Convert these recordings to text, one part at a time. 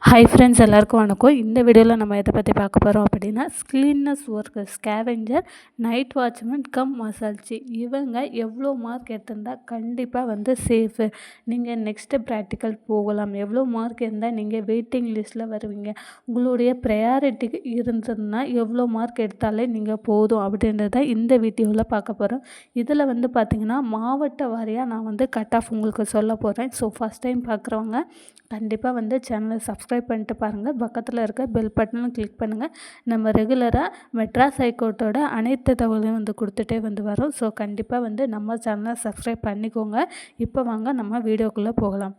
Hi friends, எல்லாருக்கும் வணக்கம். இந்த வீடியோவில் நம்ம எதை பற்றி பார்க்க போகிறோம் அப்படின்னா, cleaners worker scavenger night watchman cum மசால்ச்சி இவங்க எவ்வளோ மார்க் எடுத்திருந்தால் கண்டிப்பாக வந்து சேஃபு, நீங்கள் நெக்ஸ்ட்டு ப்ராக்டிக்கல் போகலாம், எவ்வளோ மார்க் இருந்தால் நீங்கள் வெயிட்டிங் லிஸ்ட்டில் வருவீங்க, உங்களுடைய ப்ரையாரிட்டிக்கு இருந்ததுன்னா எவ்வளோ மார்க் எடுத்தாலே நீங்கள் போதும் அப்படின்றத இந்த வீடியோவில் பார்க்க போகிறோம். இதில் வந்து பார்த்திங்கன்னா மாவட்ட வாரியாக நான் வந்து கட் ஆஃப் உங்களுக்கு சொல்ல போகிறேன். ஸோ ஃபஸ்ட் டைம் பார்க்குறவங்க கண்டிப்பாக வந்து சேனலை சப்ஸ்கிரைப் பண்ணிட்டு பாருங்கள். பக்கத்தில் இருக்க பெல் பட்டனும் கிளிக் பண்ணுங்கள். நம்ம ரெகுலராக மெட்ராஸ் ஹைகோர்ட்டோட அனைத்து தகவலையும் வந்து கொடுத்துட்டே வந்து வரோம். ஸோ கண்டிப்பாக வந்து நம்ம சேனலை சப்ஸ்கிரைப் பண்ணிக்கோங்க. இப்போ வாங்க நம்ம வீடியோக்குள்ளே போகலாம்.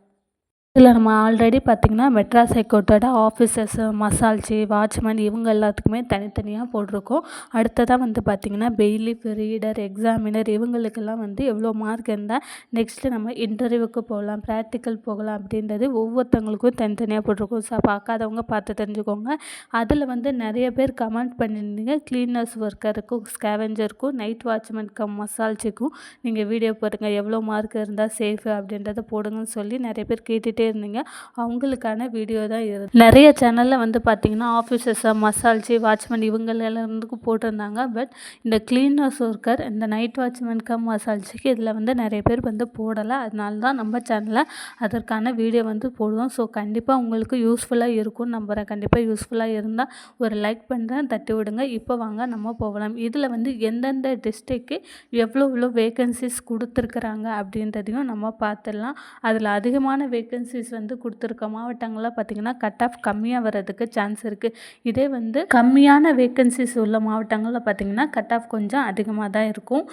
இதில் நம்ம ஆல்ரெடி பார்த்திங்கன்னா மெட்ராஸ் ஹைகோர்ட்டோட ஆஃபீஸர்ஸ், மசால்ச்சி, வாட்ச்மேன் இவங்க எல்லாத்துக்குமே தனித்தனியாக போட்டிருக்கோம். அடுத்ததாக வந்து பார்த்திங்கன்னா பெயிலிஃப், ரீடர், எக்ஸாமினர் இவங்களுக்கெல்லாம் வந்து எவ்வளோ மார்க் இருந்தால் நெக்ஸ்ட்டு நம்ம இன்டர்வியூக்கு போகலாம், ப்ராக்டிக்கல் போகலாம் அப்படின்றது ஒவ்வொருத்தவங்களுக்கும் தனித்தனியாக போட்டிருக்கோம். ஸோ பார்க்காதவங்க பார்த்து தெரிஞ்சுக்கோங்க. அதில் வந்து நிறைய பேர் கமெண்ட் பண்ணியிருந்தீங்க, கிளீனர்ஸ் ஒர்க்கருக்கும் ஸ்கேவெஞ்சருக்கும் நைட் வாட்ச்மேன் கம் மசால்ச்சிக்கும் நீங்கள் வீடியோ போடுங்க, எவ்வளோ மார்க் இருந்தால் சேஃபு அப்படின்றத போடுங்கன்னு சொல்லி நிறைய பேர் கேட்டுகிட்டே இருந்தீங்க. அவங்களுக்கான வீடியோ தான் இது. நிறைய சேனலில் வந்து பார்த்திங்கன்னா ஆஃபீஸர்ஸ், மசால்ச்சி, வாட்ச்மேன் இவங்களேருந்து போட்டிருந்தாங்க. பட் இந்த கிளீனர்ஸ் ஒர்க்கர், இந்த நைட் வாட்ச்மேன் கம் மசால்ச்சிக்கு இதில் வந்து நிறைய பேர் வந்து போடலை. அதனால தான் நம்ம சேனலில் அதற்கான வீடியோ வந்து போடுவோம். ஸோ கண்டிப்பாக உங்களுக்கு யூஸ்ஃபுல்லாக இருக்கும்னு நம்புகிறேன். கண்டிப்பாக யூஸ்ஃபுல்லாக இருந்தால் ஒரு லைக் பண்ணுறேன், தட்டி விடுங்க. இப்போ வாங்க நம்ம போகலாம். இதில் வந்து எந்தெந்த டிஸ்ட்ரிக்கு எவ்வளோ வேகன்சிஸ் கொடுத்துருக்குறாங்க அப்படின்றதையும் நம்ம பார்த்துடலாம். அதில் அதிகமான வேகன்சிஸ் வந்து கொடுத்துருக்க மாவட்டங்களில் பார்த்திங்கன்னா கட் ஆஃப் கம்மியாக வர்றதுக்கு சான்ஸ் இருக்குது. இதே வந்து கம்மியான வேகன்சிஸ் உள்ள மாவட்டங்களில் பார்த்திங்கன்னா கட் ஆஃப் கொஞ்சம் அதிகமாக தான் இருக்கும்.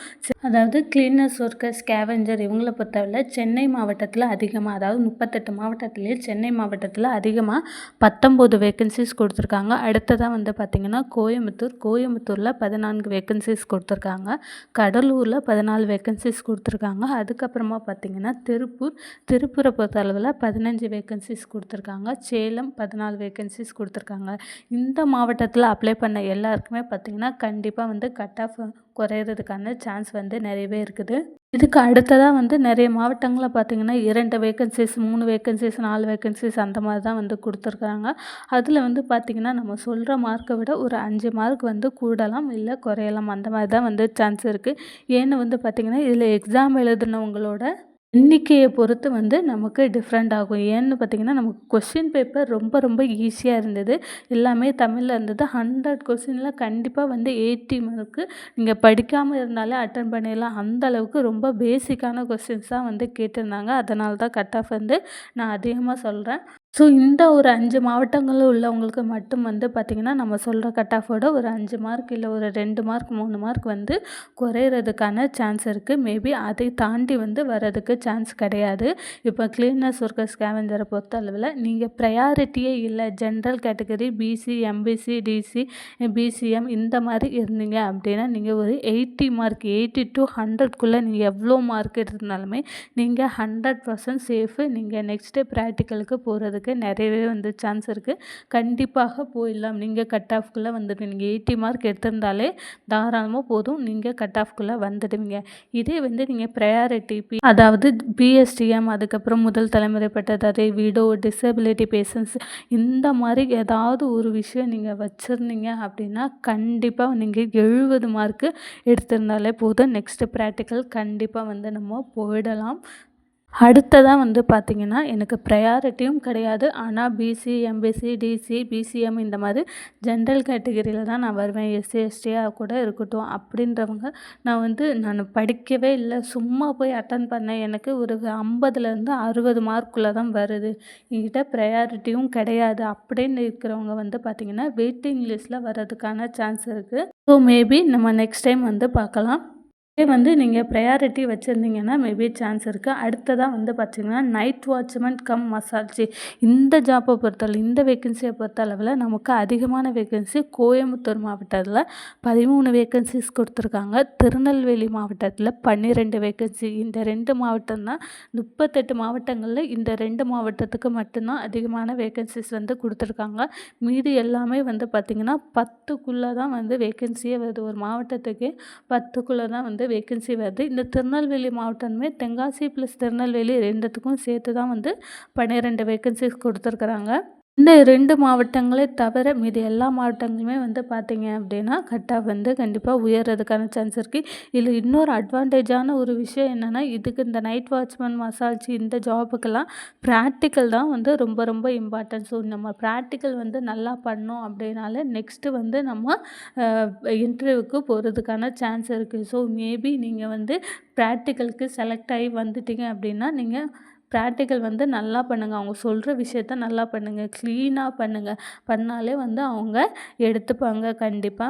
அதாவது கிளீனர்ஸ் ஒர்க்கர் ஸ்கேவெஞ்சர் இவங்களை பொறுத்தவரை சென்னை மாவட்டத்தில் அதிகமாக, அதாவது 38 மாவட்டத்திலேயே சென்னை மாவட்டத்தில் அதிகமாக 19 வேகன்சிஸ் கொடுத்துருக்காங்க. அடுத்ததாக வந்து பார்த்திங்கன்னா கோயம்புத்தூரில் 14 வேகன்சிஸ் கொடுத்துருக்காங்க. கடலூரில் 14 வேகன்சிஸ் கொடுத்துருக்காங்க. அதுக்கப்புறமா பார்த்திங்கன்னா திருப்பூரை பொறுத்தளவில் 15 வேகன்சிஸ் கொடுத்துருக்காங்க. சேலம் 14 வேகன்சிஸ் கொடுத்துருக்காங்க. இந்த மாவட்டத்தில் அப்ளை பண்ண எல்லாருக்குமே பார்த்திங்கன்னா கண்டிப்பாக வந்து கட் ஆஃப் குறையிறதுக்கான சான்ஸ் வந்து நிறையவே இருக்குது. இதுக்கு அடுத்ததாக வந்து நிறைய மாவட்டங்களில் பார்த்திங்கன்னா 2 வேகன்சிஸ், 3 வேகன்சிஸ், 4 வேகன்சிஸ் அந்த மாதிரி தான் வந்து கொடுத்துருக்குறாங்க. அதில் வந்து பார்த்திங்கன்னா நம்ம சொல்கிற மார்க்கை விட ஒரு 5 மார்க் வந்து கூடலாம், இல்லை குறையலாம். அந்த மாதிரி தான் வந்து சான்ஸ் இருக்குது. ஏன்னு வந்து பார்த்திங்கன்னா இதில் எக்ஸாம் எழுதுனவங்களோட எண்ணிக்கையை பொறுத்து வந்து நமக்கு டிஃப்ரெண்ட் ஆகும். ஏன்னு பார்த்திங்கன்னா நமக்கு கொஸ்டின் பேப்பர் ரொம்ப ஈஸியாக இருந்தது. எல்லாமே தமிழில் இருந்தது. 100 கொஸ்டினில் கண்டிப்பாக வந்து 80 மார்க்கு நீங்கள் படிக்காமல் இருந்தாலே அட்டன் பண்ணிடலாம். அந்த அளவுக்கு ரொம்ப பேசிக்கான கொஸ்டின்ஸ் தான் வந்து கேட்டிருந்தாங்க. அதனால தான் கட் ஆஃப் வந்து நான் அதிகமாக சொல்கிறேன். ஸோ இந்த ஒரு 5 மாவட்டங்களில் உள்ளவங்களுக்கு மட்டும் வந்து பார்த்திங்கன்னா நம்ம சொல்கிற கட் ஆஃபோட ஒரு 5 மார்க் இல்லை ஒரு 2 மார்க் 3 மார்க் வந்து குறையிறதுக்கான சான்ஸ் இருக்குது. மேபி அதை தாண்டி வந்து வர்றதுக்கு சான்ஸ் கிடையாது. இப்போ கிளீனர்ஸ் ஒர்க்கர் ஸ்கேவெஞ்சரை பொறுத்த அளவில் நீங்கள் ப்ரையாரிட்டியே இல்லை, general category, BC, MBC, DC, BCM இந்த மாதிரி இருந்தீங்க அப்படின்னா நீங்கள் ஒரு 80 மார்க் 80 to 100க்குள்ளே நீங்கள் எவ்வளோ மார்க் எடுத்திருந்தாலுமே நீங்கள் 100% சேஃபு. நீங்கள் நெக்ஸ்ட்டு ப்ராக்டிக்கலுக்கு போகிறதுக்கு நிறையவே வந்து சான்ஸ் இருக்குது. கண்டிப்பாக போயிடலாம். நீங்கள் கட் ஆஃப்குள்ளே வந்துட்டு நீங்கள் 80 மார்க் எடுத்திருந்தாலே தாராளமாக போதும், நீங்கள் கட் ஆஃப்குள்ளே வந்துடுவீங்க. இதே வந்து நீங்கள் ப்ரையாரிட்டி அதாவது பிஎஸ்டிஎம், அதுக்கப்புறம் முதல் தலைமுறை பட்டதாரி, விடோ, டிசபிலிட்டி பேஷன்ஸ் இந்த மாதிரி ஏதாவது ஒரு விஷயம் நீங்கள் வச்சுருந்தீங்க அப்படின்னா கண்டிப்பாக நீங்கள் 70 மார்க்கு எடுத்திருந்தாலே போதும், நெக்ஸ்ட்டு ப்ராக்டிக்கல் கண்டிப்பாக வந்து நம்ம போயிடலாம். அடுத்ததாக வந்து பார்த்திங்கன்னா எனக்கு ப்ரையாரிட்டியும் கிடையாது, ஆனால் பிசி, எம்பிசி, டிசி, பிசிஎம் இந்த மாதிரி ஜென்ரல் கேட்டகரியில் தான் நான் வருவேன். எஸ்சி எஸ்டியாக கூட இருக்கட்டும் அப்படின்றவங்க நான் படிக்கவே இல்லை, சும்மா போய் அட்டன் பண்ணேன், எனக்கு ஒரு 50லேருந்து 60 மார்க்குள்ளே தான் வருது, என்கிட்ட ப்ரையாரிட்டியும் கிடையாது அப்படின்னு இருக்கிறவங்க வந்து பார்த்திங்கன்னா வெயிட்டிங் லிஸ்ட்டில் வர்றதுக்கான சான்ஸ் இருக்குது. ஸோ மேபி நம்ம நெக்ஸ்ட் டைம் வந்து பார்க்கலாம். வந்து நீங்கள் ப்ரையாரிட்டி வச்சுருந்தீங்கன்னா மேபி சான்ஸ் இருக்குது. அடுத்ததாக வந்து பார்த்திங்கன்னா நைட் வாட்ச்மேன் கம் மசால்ச்சி இந்த ஜாப்பை பொறுத்தளவு, இந்த வேக்கன்சியை பொறுத்த அளவில் நமக்கு அதிகமான வேக்கன்சி கோயம்புத்தூர் மாவட்டத்தில் 13 வேக்கன்சிஸ் கொடுத்துருக்காங்க. திருநெல்வேலி மாவட்டத்தில் 12 வேக்கன்சி. இந்த 2 மாவட்டம் தான் 38 மாவட்டங்களில் இந்த 2 மாவட்டத்துக்கு மட்டும்தான் அதிகமான வேக்கன்சிஸ் வந்து கொடுத்துருக்காங்க. மீதி எல்லாமே வந்து பார்த்திங்கன்னா 10க்குள்ளே தான் வந்து வேக்கன்சியே வருது. ஒரு மாவட்டத்துக்கு 10க்குள்ளே தான் வந்து வேக்கன்சி வருது. இந்த திருநெல்வேலி மாவட்டமே தென்காசி ப்ளஸ் திருநெல்வேலி 2த்துக்கும் சேர்த்து தான் வந்து 12 வேக்கன்சிஸ் கொடுத்துருக்குறாங்க. இந்த 2 மாவட்டங்களே தவிர மீதி எல்லா மாவட்டங்களுமே வந்து பார்த்தீங்க அப்படின்னா, கட் ஆஃப் வந்து கண்டிப்பா உயர்றதுக்கான சான்ஸ் இருக்கு. இதில இன்னொரு அட்வான்டேஜான ஒரு விஷயம் என்னன்னா, இதுக்கு இந்த நைட் வாட்ச்மேன், மசால்ச்சி இந்த ஜாபுக்கெல்லாம் பிராக்டிக்கல் தான் வந்து ரொம்ப ரொம்ப இம்பார்ட்டன்ட். ஸோ நம்ம பிராக்டிக்கல் வந்து நல்லா பண்ணோம் அப்படின்னாலே, நெக்ஸ்ட்டு வந்து நம்ம அ இன்டர்வியூக்கு போறதுக்கான சான்ஸ் இருக்கு. ஸோ மேபி நீங்க வந்து பிராக்டிகலுக்கு செலக்ட் ஆகி வந்துட்டீங்க அப்படின்னா, நீங்க பிராக்டிக்கல் வந்து நல்லா பண்ணுங்க. அவங்க சொல்ற விஷயத்த நல்லா பண்ணுங்க. கிளீனா பண்ணுங்க. பண்ணாலே வந்து அவங்க எடுத்துப்பாங்க கண்டிப்பா.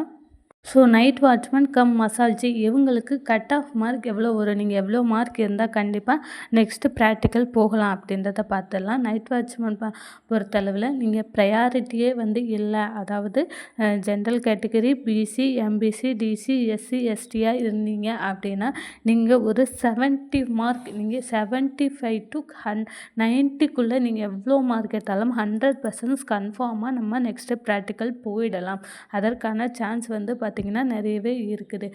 ஸோ நைட் வாட்ச்மேன் கம் மசால்ஜி இவங்களுக்கு கட் ஆஃப் மார்க் எவ்வளோ வரும்? நீங்கள் எவ்வளோ மார்க் இருந்தால் கண்டிப்பாக நெக்ஸ்ட்டு ப்ராக்டிக்கல் போகலாம் அப்படின்றத பார்த்துடலாம். நைட் வாட்ச்மேன் பொறுத்தளவில் நீங்கள் ப்ரையாரிட்டியே வந்து இல்லை. அதாவது general category, BC, MBC, DC, SC, எஸ்டியாக இருந்தீங்க அப்படின்னா நீங்கள் ஒரு 70 மார்க் நீங்கள் 75 to 90க்குள்ளே நீங்கள் எவ்வளோ மார்க் எடுத்தாலும் 100% கன்ஃபார்மாக நம்ம நெக்ஸ்ட்டு ப்ராக்டிக்கல் போயிடலாம். அதற்கான சான்ஸ் வந்து பார்த்திங்கன்னா நிறையவே இருக்குது.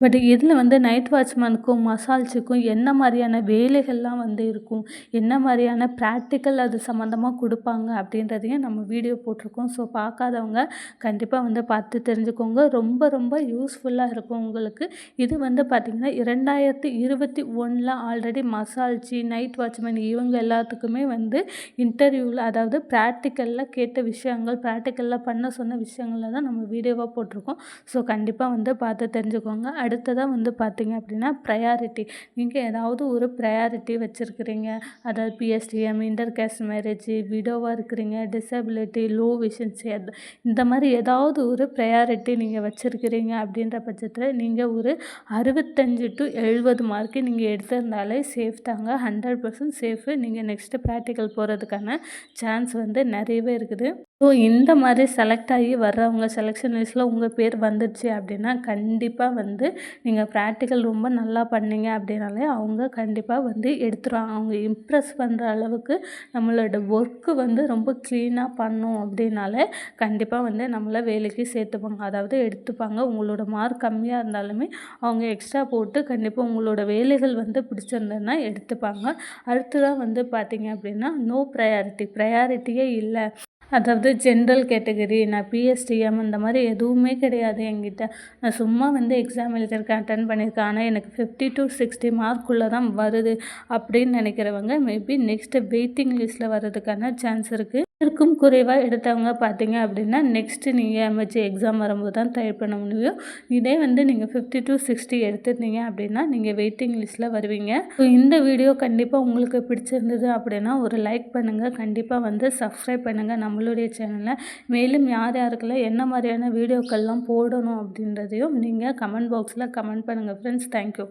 பட் இதில் வந்து நைட் வாட்ச்மேனுக்கும் மசால்ஸுக்கும் என்ன மாதிரியான வேலைகள்லாம் வந்து இருக்கும், என்ன மாதிரியான ப்ராக்டிக்கல் அது சம்மந்தமாக கொடுப்பாங்க அப்படின்றதையும் நம்ம வீடியோ போட்டிருக்கோம். ஸோ பார்க்காதவங்க கண்டிப்பாக வந்து பார்த்து தெரிஞ்சுக்கோங்க. ரொம்ப ரொம்ப யூஸ்ஃபுல்லாக இருக்கும் உங்களுக்கு. இது வந்து பார்த்திங்கன்னா 2021 ஆல்ரெடி மசால்ச்சி, நைட் வாட்ச்மேன் இவங்க எல்லாத்துக்குமே வந்து இன்டர்வியூவில் அதாவது ப்ராக்டிக்கலில் கேட்ட விஷயங்கள், ப்ராக்டிக்கலில் பண்ண சொன்ன விஷயங்களில் தான் நம்ம வீடியோவாக போட்டிருக்கோம். ஸோ கண்டிப்பாக வந்து பார்த்து தெரிஞ்சுக்கோங்க. அடுத்ததாக வந்து பார்த்திங்க அப்படின்னா ப்ரையாரிட்டி. நீங்கள் ஏதாவது ஒரு ப்ரையாரிட்டி வச்சுருக்கிறீங்க. அதாவது பிஎஸ்டிஎம், இன்டர் கேஸ்ட் மேரேஜ், விடோவாக இருக்கிறீங்க, டிசபிலிட்டி, லோ விஷன்ஸி இந்த மாதிரி ஏதாவது ஒரு ப்ரையாரிட்டி நீங்கள் வச்சுருக்கிறீங்க அப்படின்ற பட்சத்தில் நீங்கள் ஒரு 65 to 70 மார்க்கு நீங்கள் எடுத்திருந்தாலே சேஃப் தாங்க. 100% சேஃபு. நீங்கள் நெக்ஸ்ட்டு ப்ராக்டிக்கல் போகிறதுக்கான சான்ஸ் வந்து நிறையவே இருக்குது. ஸோ இந்த மாதிரி செலக்ட் ஆகி வர்றவங்க செலெக்ஷன் லிஸ்ட்டில் உங்கள் பேர் வந்துடுச்சு அப்படின்னா கண்டிப்பாக வந்து நீங்கள் ப்ராக்டிக்கல் ரொம்ப நல்லா பண்ணீங்க அப்படின்னாலே அவங்க கண்டிப்பாக வந்து எடுத்துருவாங்க. அவங்க இம்ப்ரெஸ் பண்ணுற அளவுக்கு நம்மளோட ஒர்க்கு வந்து ரொம்ப க்ளீனாக பண்ணோம் அப்படின்னாலே கண்டிப்பாக வந்து நம்மளை வேலைக்கு சேர்த்துப்பாங்க. அதாவது எடுத்துப்பாங்க. உங்களோட மார்க் கம்மியாக இருந்தாலுமே அவங்க எக்ஸ்ட்ரா போட்டு கண்டிப்பாக உங்களோட வேலைகள் வந்து பிடிச்சிருந்ததுன்னா எடுத்துப்பாங்க. அடுத்ததாக வந்து பார்த்தீங்க அப்படின்னா நோ ப்ரையாரிட்டியே இல்லை. அதாவது ஜென்ரல் கேட்டகரி, நான் பிஎஸ்டிஎம் இந்த மாதிரி எதுவுமே கிடையாது என்கிட்ட. நான் சும்மா வந்து எக்ஸாம் எழுதியிருக்கேன், அட்டெண்ட் பண்ணியிருக்கேன். ஆனால் எனக்கு 50 to 60 மார்க்குள்ளே தான் வருது அப்படின்னு நினைக்கிறவங்க மேபி நெக்ஸ்ட்டு வெயிட்டிங் லிஸ்ட்டில் வர்றதுக்கான சான்ஸ் இருக்குது. இதற்கும் குறைவாக எடுத்தவங்க பார்த்தீங்க அப்படின்னா நெக்ஸ்ட்டு நீங்கள் எம்ஹெச்ஏ எக்ஸாம் வரும்போது தான் ட்ரை பண்ண முடியும். இதே வந்து நீங்கள் 50 to 60 எடுத்துருந்தீங்க அப்படின்னா நீங்கள் வெயிட்டிங் லிஸ்ட்டில் வருவீங்க. ஸோ இந்த வீடியோ கண்டிப்பாக உங்களுக்கு பிடிச்சிருந்தது அப்படின்னா ஒரு லைக் பண்ணுங்கள். கண்டிப்பாக வந்து சப்ஸ்கிரைப் பண்ணுங்கள் நம்மளுடைய சேனலை. மேலும் யார் யாருக்கெல்லாம் என்ன மாதிரியான வீடியோக்கள்லாம் போடணும் அப்படின்றதையும் நீங்கள் கமெண்ட் பாக்ஸில் கமெண்ட் பண்ணுங்கள் ஃப்ரெண்ட்ஸ். தேங்க்யூ.